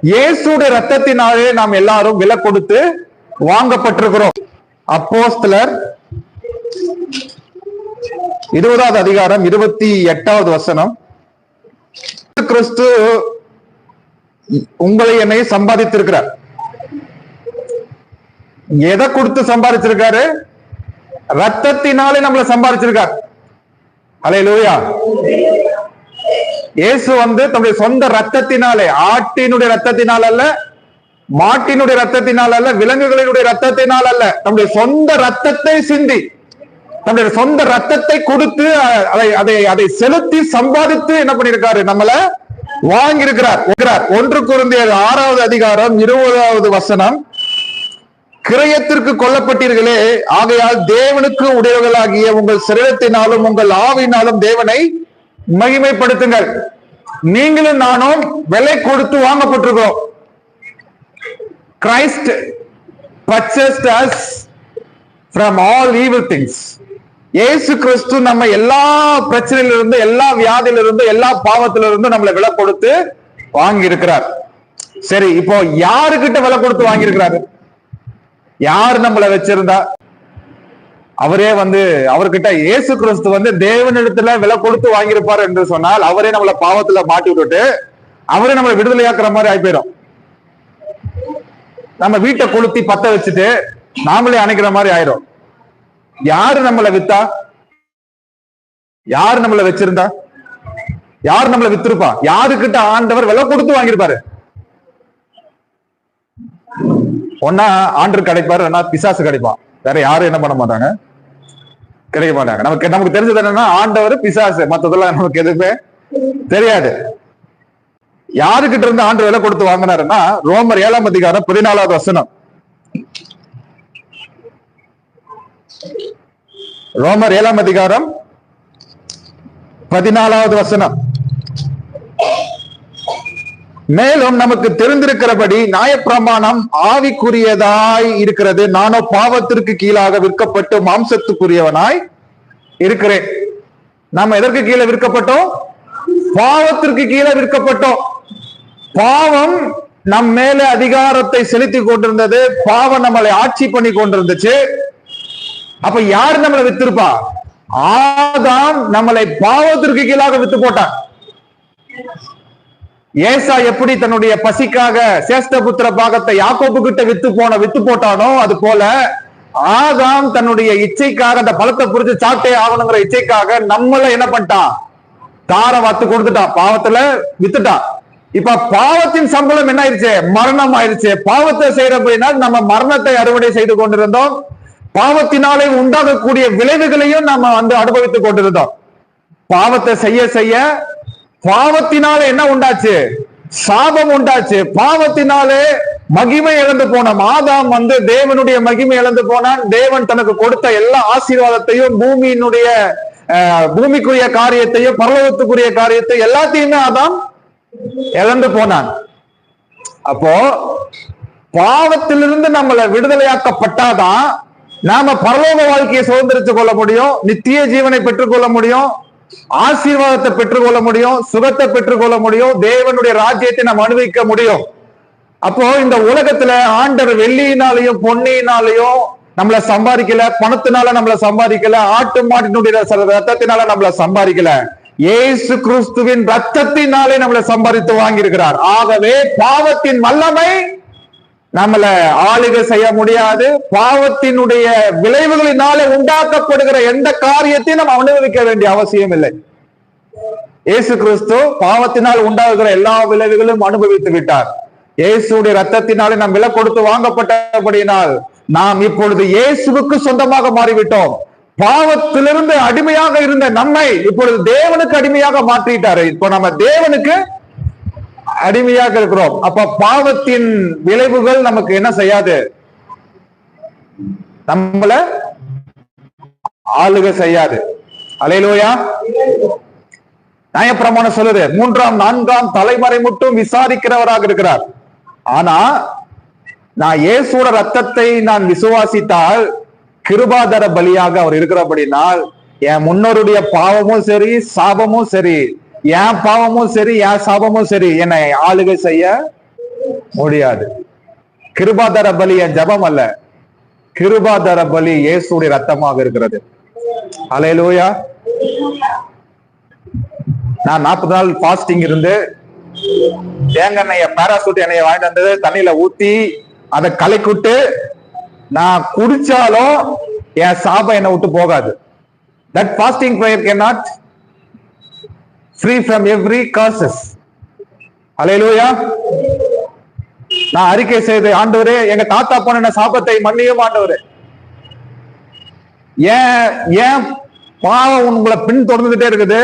இயேசுடைய ரத்தத்தினாலே நாம் எல்லாரும் விலை கொடுத்து வாங்கப்பட்டிருக்கிறோம். அப்போஸ்தலர் 20வது அதிகாரம் 28வது வசனம். கிறிஸ்து உங்களை என்னை சம்பாதித்திருக்கிறார். எதை கொடுத்து சம்பாதிச்சிருக்காரு? ரத்தத்தினாலே நம்மளை சம்பாதிச்சிருக்கார். அல்லேலூயா. இயேசு தன்னுடைய சொந்த ரத்தத்தினாலே, ஆட்டினுடைய ரத்தத்தினால் அல்ல, மாட்டினுடைய ரத்தத்தினால் அல்ல, விலங்குகளினுடைய ரத்தத்தினால் அல்ல, நம்முடைய சொந்த ரத்தத்தை சிந்தி, நம்முடைய சொந்த ரத்தத்தை கொடுத்து அதை செலுத்தி சம்பாதித்து என்ன பண்ணிருக்காரு? நம்மள வாங்கி இருக்கிறார். 1 கொரிந்தியர் 6வது அதிகாரம் 20வது வசனம். கிரயத்திற்கு கொல்லப்பட்டீர்களே, ஆகையால் தேவனுக்கு உடையவர்களாகிய உங்கள் சரீரத்தினாலும் உங்கள் ஆவியினாலும் தேவனை மகிமைப்படுத்துங்கள். நீங்களும் நானும் விலை கொடுத்து வாங்கப்பட்டிருக்கிறோம். Christ purchased us from all evil things. இயேசு கிறிஸ்து நம்ம எல்லா பிரச்சனையிலிருந்து, எல்லா வியாதியிலிருந்து, எல்லா பாவத்திலிருந்து நம்மளை விலை கொடுத்து வாங்கி இருக்கிறார். சரி, இப்போ யாருக்கிட்ட விலை கொடுத்து வாங்கி இருக்கிறாரு? யாரு நம்மளை வச்சிருந்தா? அவரே அவர்கிட்ட இயேசு கிறிஸ்து தேவனிடத்துல விலை கொடுத்து வாங்கியிருப்பாரு என்று சொன்னால், அவரே நம்மளை பாவத்துல மாட்டி விட்டுட்டு அவரே நம்மளை விடுதலையாக்குற மாதிரி ஆகி போயிடும். நம்ம வீட்டை கொளுத்தி பத்த வச்சுட்டு நாமளே அணைக்கிற மாதிரி ஆயிரும். யாரு நம்மளை வித்தா? யாரு நம்மளை வச்சிருந்தா? யாரு நம்மளை வித்திருப்பா? யாருக்கிட்ட ஆண்டவர் விலை கொடுத்து வாங்கியிருப்பாரு? ஒன்னா ஆண்டர் கிடைப்பாரு, பிசாசு கிடைப்பான். வேற யாரும் என்ன பண்ண மாட்டாங்க, கிடைக்க மாட்டாங்க. நமக்கு தெரிஞ்சது என்னன்னா ஆண்டவர், பிசாசு, மத்ததெல்லாம் நமக்கு எதுவுமே தெரியாது. யாருக்கிட்ட இருந்து ஆண்டவர் விலை கொடுத்து வாங்கினாருன்னா, ரோமர் 7ம் அதிகாரம் 14வது வசனம். ரோமர் 7ம் அதிகாரம் 14வது வசனம். மேலும் நமக்கு தெரிந்திருக்கிறபடி நியாயப்பிரமாணம் ஆவிக்குரியதாய் இருக்கிறது, நானோ பாவத்திற்கு கீழாக விற்கப்பட்டு மாம்சத்துக்குரியவனாய் இருக்கிறேன். நாம எதற்கு கீழே விற்கப்பட்டோம்? பாவத்திற்கு கீழே விற்கப்பட்டோம். பாவம் நம் மேல அதிகாரத்தை செலுத்தி கொண்டிருந்தது. பாவம் நம்மளை ஆட்சி பண்ணி கொண்டிருந்துச்சு. அப்ப யாரு நம்மளை வித்திருப்பா? ஆதாம் நம்மளை பாவத்திற்கு கீழாக வித்து போட்டான். ஏசா எப்படி தன்னுடைய பசிக்காக சேஷ்டபுத்திர பாகத்தை யாக்கோபு கிட்ட வித்து போட்டானோ, அது போல ஆதாம் தன்னுடைய இச்சைக்காக, அந்த பழத்தை புரிஞ்சு சாட்டே ஆகணுங்கிற இச்சைக்காக நம்மள என்ன பண்ணிட்டான்? தார வாத்து கொடுத்துட்டான், பாவத்துல வித்துட்டான். இப்ப பாவத்தின் சம்பளம் என்ன ஆயிடுச்சு? மரணம் ஆயிடுச்சு. பாவத்தை செய்யறப்படினா நம்ம மரணத்தை அறுவடை செய்து கொண்டிருந்தோம். பாவத்தினாலே உண்டாகக்கூடிய விளைவுகளையும் நம்ம அனுபவித்துக் கொண்டிருந்தோம். பாவத்தை செய்ய செய்ய பாவத்தினாலே என்ன உண்டாச்சு? சாபம் உண்டாச்சு. பாவத்தினாலே மகிமை இழந்து போனோம். ஆதாம் தேவனுடைய மகிமை இழந்து போனான். தேவன் தனக்கு கொடுத்த எல்லா ஆசீர்வாதத்தையும், பூமிக்குரிய காரியத்தையும், பரலோகத்துக்குரிய காரியத்தை எல்லாத்தையுமே ஆதாம் இழந்து போனான். அப்போ பாவத்திலிருந்து நம்மளை விடுதலையாக்கப்பட்டாதான் நாம பரலோக வாழ்க்கையை சுதந்திரித்துக் கொள்ள முடியும், நித்திய ஜீவனை பெற்றுக் கொள்ள முடியும், ஆசீர்வாதத்தை பெற்றுக்கொள்ள முடியும், சுகத்தை பெற்றுக்கொள்ள முடியும், தேவனுடைய ராஜ்யத்தை நாம் அனுபவிக்க முடியும். அப்போ இந்த உலகத்துல ஆண்டவர் வெள்ளியினாலையும் பொன்னியினாலையும் நம்மள சம்பாதிக்கல, பணத்தினால நம்மள சம்பாதிக்கல, ஆட்டு மாட்டினுடைய ரத்தத்தினால நம்மள சம்பாதிக்கல, இயேசு கிறிஸ்துவின் ரத்தத்தினாலே நம்மளை சம்பாதித்து வாங்கி இருக்கிறார். ஆகவே பாவத்தின் வல்லமை நம்மள ஆளுகை செய்ய முடியாது. பாவத்தினுடைய விளைவுகளினாலே உண்டாக்கப்படுகிற எந்த காரியத்தையும் நம்ம அனுபவிக்க வேண்டிய அவசியம் இல்லை. இயேசு கிறிஸ்து பாவத்தினால் உண்டாகுகிற எல்லா விளைவுகளும் அனுபவித்து விட்டார். இயேசுடைய ரத்தத்தினாலே நாம் விலை கொடுத்து வாங்கப்பட்டபடியினால் நாம் இப்பொழுது இயேசுவுக்கு சொந்தமாக மாறிவிட்டோம். பாவத்திலிருந்து அடிமையாக இருந்த நம்மை இப்பொழுது தேவனுக்கு அடிமையாக மாற்றிட்டாரு. இப்போ நம்ம தேவனுக்கு அடிமையாக இருக்கிறோம். அப்ப பாவத்தின் விளைவுகள் நமக்கு என்ன செய்யாது? நம்மள ஆளுகை செய்யாது. அல்லேலூயா. நியாயப்பிரமாணம் சொல்லுது, 3ஆம் 4ஆம் தலைமுறை மட்டும் விசாரிக்கிறவராக இருக்கிறார். ஆனா நான் இயேசுவோட ரத்தத்தை நான் விசுவாசித்தால் கிருபாதர பலியாக அவர் இருக்கிறபடினால் என் முன்னோருடைய பாவமும் சரி, சாபமும் சரி, என் பாவமும் சரி, என் சாபமும் சரி என்னை ஆளுகை செய்ய முடியாது. கிருபாதார பலி என் ஜபம் அல்ல, கிருபாதார பலி இயேசுடைய ரத்தமாக இருக்கிறது. அல்லேலூயா. நான் 40 நாள் பாஸ்டிங் இருந்து தேங்காய் எண்ணெய பாராசூட் எண்ணெயை வாங்கிட்டு வந்தது தண்ணியில ஊத்தி அதை கலக்கிட்டு நான் குடிச்சாலும் என் சாபம் என்னை விட்டு போகாது. That fasting prayer cannot free from every curses. அல்லேலூயா. நான் அறிக்கை செய்து, ஆண்டவரே எங்க தாத்தா போன சாபத்தை மன்னியும் ஆண்டவரே, ஏன் பாவம் உங்களை பின் தொடர்ந்துகிட்டே இருக்குது.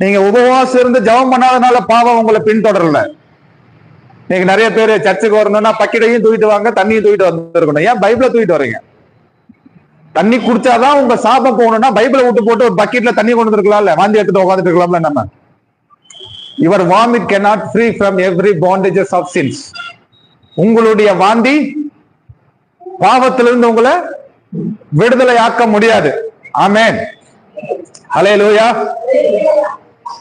நீங்க உபவாசம் இருந்து ஜெபம் பண்ணாதனால பாவம் உங்களை பின் தொடரல. நீங்க நிறைய பேர் சர்ச்சுக்கு வரணும்னா பக்கெட்டையும் தூக்கிட்டு வாங்க, தண்ணியும் தூக்கிட்டு வந்துருக்கணும். ஏன் பைபிளை தூக்கிட்டு வரீங்க? தண்ணி குடிச்சாதான் உங்க சாபம் போகணும்னா பைபிளை விட்டு போட்டு ஒரு பக்கெட்ல தண்ணி கொண்டு இருக்கலாம்ல, வாந்தி எடுத்துட்டு உட்காந்துட்டு இருக்கலாம்ல. நம்ம your vomit cannot free from every bondages of sins. உங்களுடைய வாந்தி பாவத்திலிருந்து உங்களை விடுதலை ஆக்க முடியாது. ஆமென். ஹல்லேலூயா.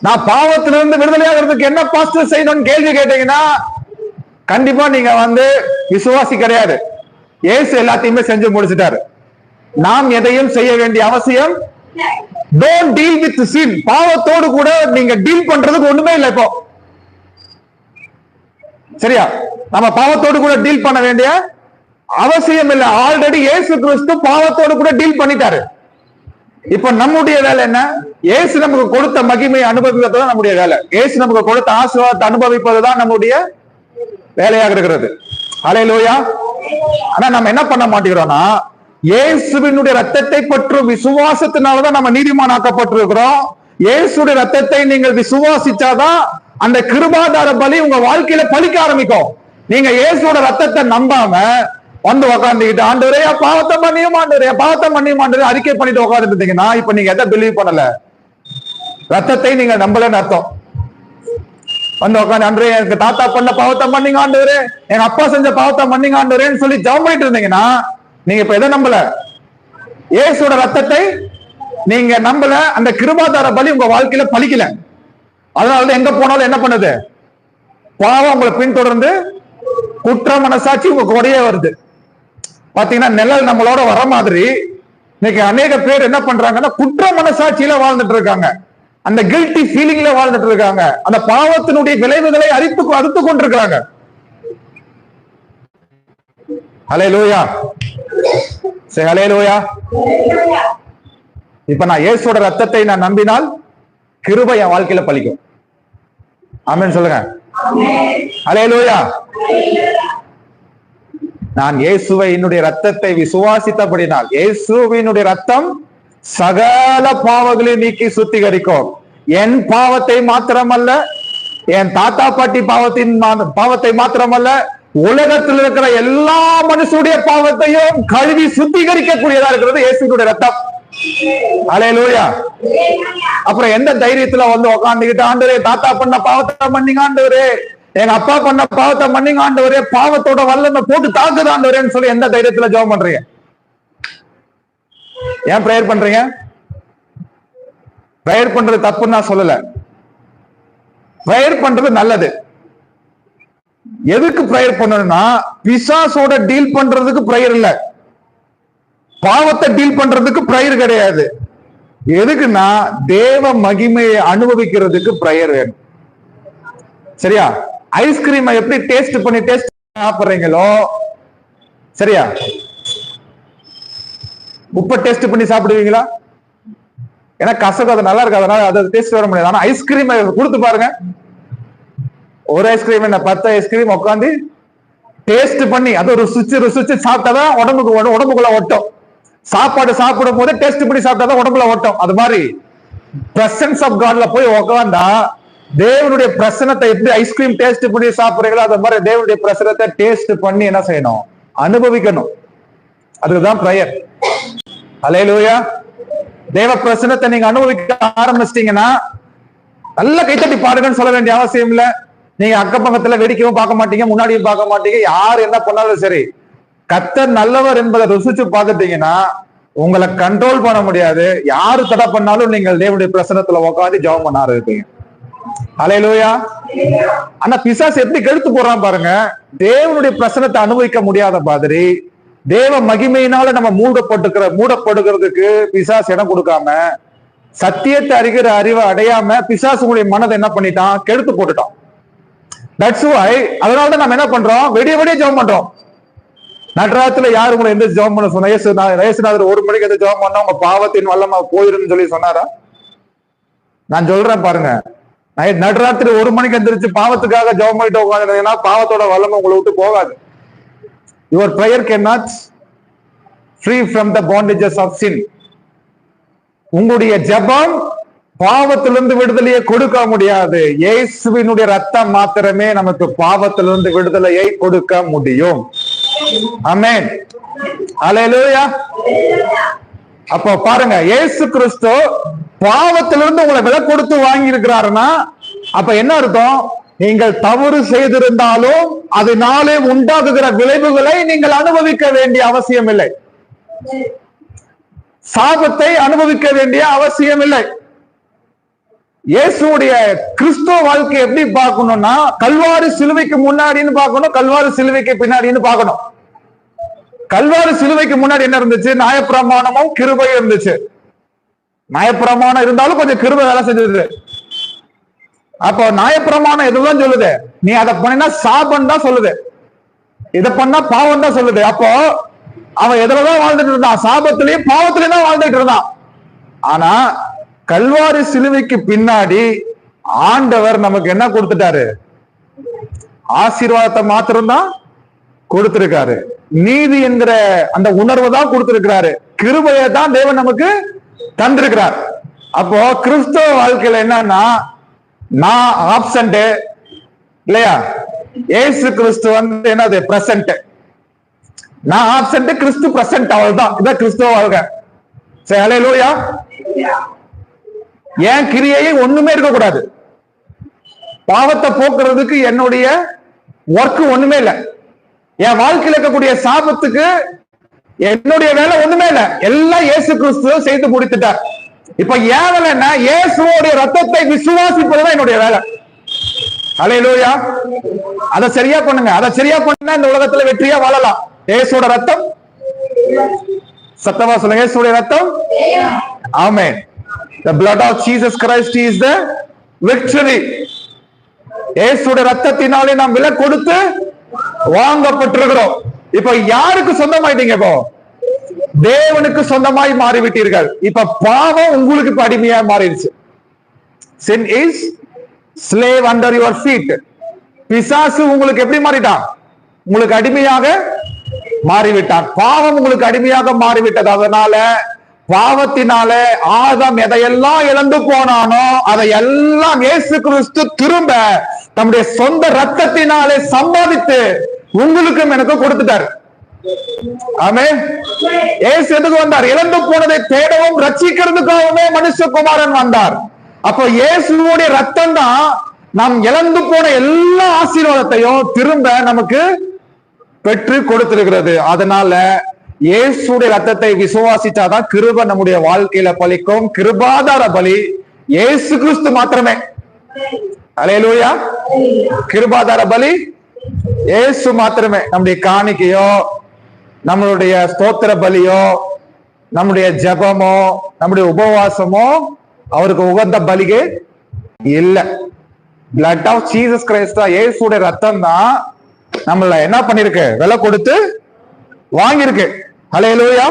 நான் பாவத்திலிருந்து விடுதலை ஆகிறதுக்கு என்ன பாஸ்டர் செய்யணும்னு கேள்வி கேட்டீங்கன்னா கண்டிப்பா நீங்க விசுவாசி கிடையாது. இயேசு எல்லாத்தையுமே செஞ்சு முடிச்சிட்டாரு. நாம் எதையும் செய்ய வேண்டிய அவசியம். Don't deal with sin. பாவத்தோடு கூட நீங்க டீல் பண்றதுக்கு ஒண்ணுமே இல்லை. இப்போ சரியா, நம்ம பாவத்தோடு கூட டீல் பண்ண வேண்டிய அவசியம் இல்லை. ஆல்ரெடி இயேசு கிறிஸ்து பாவத்தோடு கூட டீல் பண்ணிட்டாரு. இப்ப நம்முடைய வேலை என்ன? இயேசு நமக்கு கொடுத்த மகிமையை அனுபவிப்பதுதான் நம்முடைய வேலை. இயேசு நமக்கு கொடுத்த ஆசீர்வாதத்தை அனுபவிப்பதுதான் நம்முடைய வேலையாக இருக்கிறது. அல்லேலூயா. ஆனா நம்ம என்ன பண்ண மாட்டேங்கிறோம்னா, இயேசுவினுடைய ரத்தத்தை பற்றும் விசுவாசத்தினாலதான் நம்ம நீதிமானாக்கப்பட்டிருக்கிறோம். இயேசுடைய ரத்தத்தை நீங்கள் விசுவாசிச்சாதான் அந்த கிருபாதார பலி உங்க வாழ்க்கையில பலிக்க ஆரம்பிக்கும். நீங்க இயேசுவோட ரத்தத்தை நம்பாம உட்காந்துக்கிட்டு ஆண்டவரே பாவத்தை பண்ணியும் ஆண்டவரே பாவத்தை பண்ணியும் ஆண்டவரே அறிக்கை பண்ணிட்டு உட்காந்துட்டு இருந்தீங்கன்னா இப்ப நீங்க எதை பிலீவ் பண்ணல? ரத்தத்தை நீங்க நம்பலன்னு அர்த்தம். உட்காந்து ஆண்டவரே எனக்கு தாத்தா பண்ண பாவத்தை பண்ணீங்க ஆண்டவரே, எங்க அப்பா செஞ்ச பாவத்தை பண்ணீங்க ஆண்டவரேன்னு சொல்லி ஜெபம் பண்ணிட்டு இருந்தீங்கன்னா நீங்க இப்ப எதை நம்பல? இயேசுவோட ரத்தத்தை நீங்க நம்பல. அந்த கிருபாதார பலி உங்க வாழ்க்கையில பலிக்கல. அதனாலதான் எங்க போனாலும் என்ன பண்ணுது? பாவம் உங்களை பின்தொடர்ந்து குற்ற மனசாட்சி உங்க கூடயே வருது. பாத்தீங்கன்னா நிழல் நம்மளோட வர மாதிரி இன்னைக்கு அநேக பேர் என்ன பண்றாங்கன்னா குற்ற மனசாட்சியில வாழ்ந்துட்டு இருக்காங்க. அந்த கில்ட்டி ஃபீலிங்ல வாழ்ந்துட்டு இருக்காங்க. அந்த பாவத்தினுடைய விளைவுகளை அறுத்து கொண்டிருக்காங்க. ஹல்லேலூயா. சே ஹல்லேலூயா. இப்ப நான் இயேசுவோட ரத்தத்தை நான் நம்பினால் கிருபை என் வாழ்க்கையில பலிக்கும். ஆமென் சொல்லுங்க. ஹல்லேலூயா. நான் இயேசுவை என்னுடைய ரத்தத்தை விசுவாசித்தபடினால், இயேசுவினுடைய ரத்தம் சகல பாவங்களையும் நீக்கி சுத்திகரிக்கும். என் பாவத்தை மாத்திரமல்ல, என் தாத்தா பாட்டி பாவத்தை மாத்திரமல்ல, உலகத்தில் இருக்கிற எல்லா மனுஷனுடைய பாவத்தையும் கழுவி சுத்திகரிக்கக்கூடியதா இருக்கிறது இயேசுவினுடைய ரத்தம். அல்லேலூயா. அப்புறம் எந்த தைரியத்துல உட்காந்துக்கிட்டு ஆண்டவரே தாத்தா பண்ண பாவத்தை பண்ணீங்க ஆண்டவரே, எங்க அப்பா பண்ண பாவத்தை பண்ணீங்க ஆண்டவரே, பாவத்தோட வல்லமை போட்டு தாக்குது ஆண்டவரேன்னு சொல்லி எந்த தைரியத்துல ஜெபம் பண்றீங்க? ஏன் பிரேயர் பண்றீங்க? பிரேயர் பண்றது தப்புன்னு நான் சொல்லல. பிரேயர் பண்றது நல்லது. எதுக்கு பிரேயர் பண்ணணும்னா பிசாசோட டீல் பண்றதுக்கு பிரேயர் இல்ல, பாவத்தை டீல் பண்றதுக்கு பிரேயர் கிடையாது. எதுக்குன்னா தேவ மகிமையை அனுபவிக்கிறதுக்கு பிரேயர் வேணும். சரியா? ஐஸ்கிரீமை எப்படி டேஸ்ட் பண்ணி சாப்பிடுறீங்களோ, சரியா, உப்பை டேஸ்ட் பண்ணி சாப்பிடுவீங்களா? ஏன்னா கசக்கு அது நல்லா இருக்கு, அதனால அதை டேஸ்ட் வர முடியாது. ஆனா ஐஸ்கிரீம் கொடுத்து பாருங்க, ஒரு ஐஸ்கிரீம் என்ன 10 ஐஸ்கிரீம் உட்காந்து டேஸ்ட் பண்ணி அதை ருசிச்சு சாப்பிட்டாதான் உடம்புக்குள்ள ஒட்டும். சாப்பாடு சாப்பிடும் போது டேஸ்ட் பண்ணி சாப்பிட்டாதான் உடம்புல ஓட்டும். அது மாதிரி பிரசன்ஸ் ஆஃப் காட்ல போய் உட்காந்தா தேவனுடைய பிரசனத்தை எப்படி ஐஸ்கிரீம் டேஸ்ட் பண்ணி சாப்பிடுறீங்களோ அது மாதிரி தேவனுடைய பிரசனத்தை டேஸ்ட் பண்ணி என்ன செய்யணும்? அனுபவிக்கணும். அதுதான் பிரேயர். அல்லேலூயா. தேவ பிரசனத்தை நீங்க அனுபவிக்க ஆரம்பிச்சிட்டீங்கன்னா நல்ல கைத்தட்டி பாடுங்கன்னு சொல்ல வேண்டிய அவசியம் இல்ல. நீங்க அக்கப்பக்கத்துல வேடிக்கையும் பார்க்க மாட்டீங்க, முன்னாடியும் பார்க்க மாட்டீங்க. யார் என்ன பண்ணாலும் சரி, கர்த்தர் நல்லவர் என்பதை ருசிச்சு பார்த்துட்டீங்கன்னா உங்களை கண்ட்ரோல் பண்ண முடியாது. யாரு தடை பண்ணாலும் நீங்கள் தேவனுடைய பிரசனத்துல உட்காந்து ஜெபம் பண்ண ஆரம்பிப்பீங்க. ஹல்லேலூயா. ஆனா பிசாசு எப்படி கெடுத்து போறான் பாருங்க. தேவனுடைய பிரசனத்தை அனுபவிக்க முடியாத மாதிரி தேவ மகிமையினால நம்ம மூடப்படுகிறதுக்கு பிசாசு இடம் கொடுக்காம, சத்தியத்தை அறிகிற அறிவை அடையாம பிசாசுடைய மனதை என்ன பண்ணிட்டான், கெடுத்து போட்டுட்டான். தட்ஸ் வை அதனாலதான் நம்ம என்ன பண்றோம், விடிய விடிய ஜெபம் பண்றோம். நட்ராத்துல யாரு உங்களை எந்த ஜெபம் பண்ண சொன்னா? இயேசுநாதர் 1 மணிக்கு எந்த ஜெபம் பண்ணா உங்க பாவத்தின் வல்லமா போயிருன்னு சொல்லி சொன்னாரா? நான் சொல்றேன் பாருங்க, நடுராத்திரி 1 மணிக்கு எந்திரிச்சு பாவத்துக்காக ஜெபம் பண்ணிட்டு உட்காந்துன்னா பாவத்தோட வல்லமை உங்களை விட்டு போகாது. Your prayer cannot free from the bondages of sin. உங்களுடைய ஜெபம் பாவத்திலிருந்து விடுதலையை கொடுக்க முடியாது. இயேசுவினுடைய ரத்தம் மாத்திரமே நமக்கு பாவத்திலிருந்து விடுதலையை கொடுக்க முடியும். ஆமென். ஹல்லேலூயா. அப்போ பாருங்க, இயேசு கிறிஸ்து பாவத்திலிருந்து உங்களை விலை கொடுத்து வாங்கி இருக்கிறாருன்னா அப்ப என்ன அர்த்தம்? நீங்கள் தவறு செய்திருந்தாலும் அதனாலே உண்டாகுகிற விளைவுகளை நீங்கள் அனுபவிக்க வேண்டிய அவசியம் இல்லை. சாபத்தை அனுபவிக்க வேண்டிய அவசியம் இல்லை. இயேசுடைய கிறிஸ்துவ வாழ்க்கை எப்படி பார்க்கணும்னா, கல்வாரி சிலுவைக்கு முன்னாடின்னு பார்க்கணும், கல்வாரி சிலுவைக்கு பின்னாடின்னு பார்க்கணும். கல்வாரி சிலுவைக்கு முன்னாடி என்ன இருந்துச்சு? நியாயப்பிரமாணமும் கிருபையும் இருந்துச்சு. நியாயப்பிரமாணம் இருந்தாலும் கொஞ்சம் கிருபை வேலை செஞ்சது. அப்போ நியாயப்பிரமாணம் எதுதான் சொல்லுது? நீ அதை பண்ணினா சாபம் தான் சொல்லுது, இதை பண்ணா பாவம் தான் சொல்லுது. அப்போ அவன் எதுலதான் வாழ்ந்துட்டு இருந்தான்? சாபத்திலையும் பாவத்திலையும் தான் வாழ்ந்துட்டு இருந்தான். ஆனா கல்வாரி சிலுவைக்கு பின்னாடி ஆண்டவர் நமக்கு என்ன கொடுத்துட்டாரு? ஆசீர்வாதத்தை மாத்திரம்தான் கொடுத்திருக்காரு. நீதி என்கிற அந்த உணர்வை தான் கொடுத்திருக்கிறாரு. கிருபையை தான் தேவன் நமக்கு தந்திருக்கிறார். அப்போ கிறிஸ்தவ வாழ்க்கையில என்னன்னா, நான் ஆப்சண்ட் இல்லையா, ஏசு கிறிஸ்து வந்து என்னது? பிரசன்ட். நான் ஆப்சண்ட், கிறிஸ்து பிரசன்ட், அவ்வளவுதான். இதான் கிறிஸ்தவ வாழ்க்கை. சரி, ஹல்லேலூயா. என் கிரியையை ஒண்ணுமே இருக்கக்கூடாது. பாவத்தை போக்குறதுக்கு என்னுடைய ஒர்க் ஒண்ணுமே இல்லை. என் வாழ்க்கையில் இருக்கக்கூடிய சாபத்துக்கு என்னுடைய வேலை ஒண்ணுமே இல்லை. எல்லாம் இயேசு கிறிஸ்து செய்து முடித்துட்டார். இப்ப ஏன் வேலைன்னா, இயேசுவோடைய ரத்தத்தை விசுவாசிப்பதுதான் என்னுடைய வேலை. ஹல்லேலூயா. அதை சரியா பண்ணுங்க. அதை சரியா பண்ணா இந்த உலகத்துல வெற்றியா வாழலாம். இயேசுவோட ரத்தம், சத்தமா சொல்லுங்க, இயேசுவோட ரத்தம். ஆமென். The blood of Jesus Christ is the victory. இயேசுவோட ரத்தத்தினாலே நாம் விலை கொடுத்து வாங்கப்பட்டிருக்கிறோம். இப்ப யாருக்கு சொந்தமாயிட்டீங்க? இப்போ தேவனுக்கு சொந்தமாய் மாறிவிட்டீர்கள். இப்ப பாவம் உங்களுக்கு இப்ப அடிமையா மாறிடுச்சு. Sin is slave under your feet. பிசாசு உங்களுக்கு எப்படி மாறிட்டான்? உங்களுக்கு அடிமையாக மாறிவிட்டான். பாவம் உங்களுக்கு அடிமையாக மாறிவிட்டது. அதனால பாவத்தினால ஆதாம் எதையெல்லாம் இழந்து போனானோ அதையெல்லாம் இயேசு கிறிஸ்து திரும்ப தம்முடைய சொந்த ரத்தத்தினாலே சம்பாதித்து உங்களுக்கும் எனக்கு கொடுத்துட்டார். ஆமென். இயேசு எதுக்கு வந்தார்? இழந்து போனதை தேடவும் ரட்சிக்கிறதுக்காகவே மனுஷகுமாரன் வந்தார். அப்போ இயேசுவோடைய ரத்தம் தான் நாம் இழந்து போன எல்லா ஆசீர்வாதத்தையும் திரும்ப நமக்கு பெற்று கொடுத்திருக்கிறது. அதனால இயேசுடைய ரத்தத்தை விசுவாசிச்சாதான் கிருபை நம்முடைய வாழ்க்கையில பலிக்கும். கிருபாதார பலி இயேசு கிறிஸ்து மாத்திரமே. ஹல்லேலூயா. கிருபாதார பலி இயேசு மாத்திரமே. நம்முடைய காணிக்கையோ, நம்மளுடைய ஸ்தோத்திர பலியோ, நம்முடைய ஜெபமோ, நம்முடைய உபவாசமோ அவருக்கு உகந்த பலிகே இல்ல. Blood of Jesus Christ, இயேசுடைய ரத்தம் தான் நம்மள என்ன பண்ணிருக்கு? விலை கொடுத்து வாங்கியிருக்கு. ஹல்லேலூயா.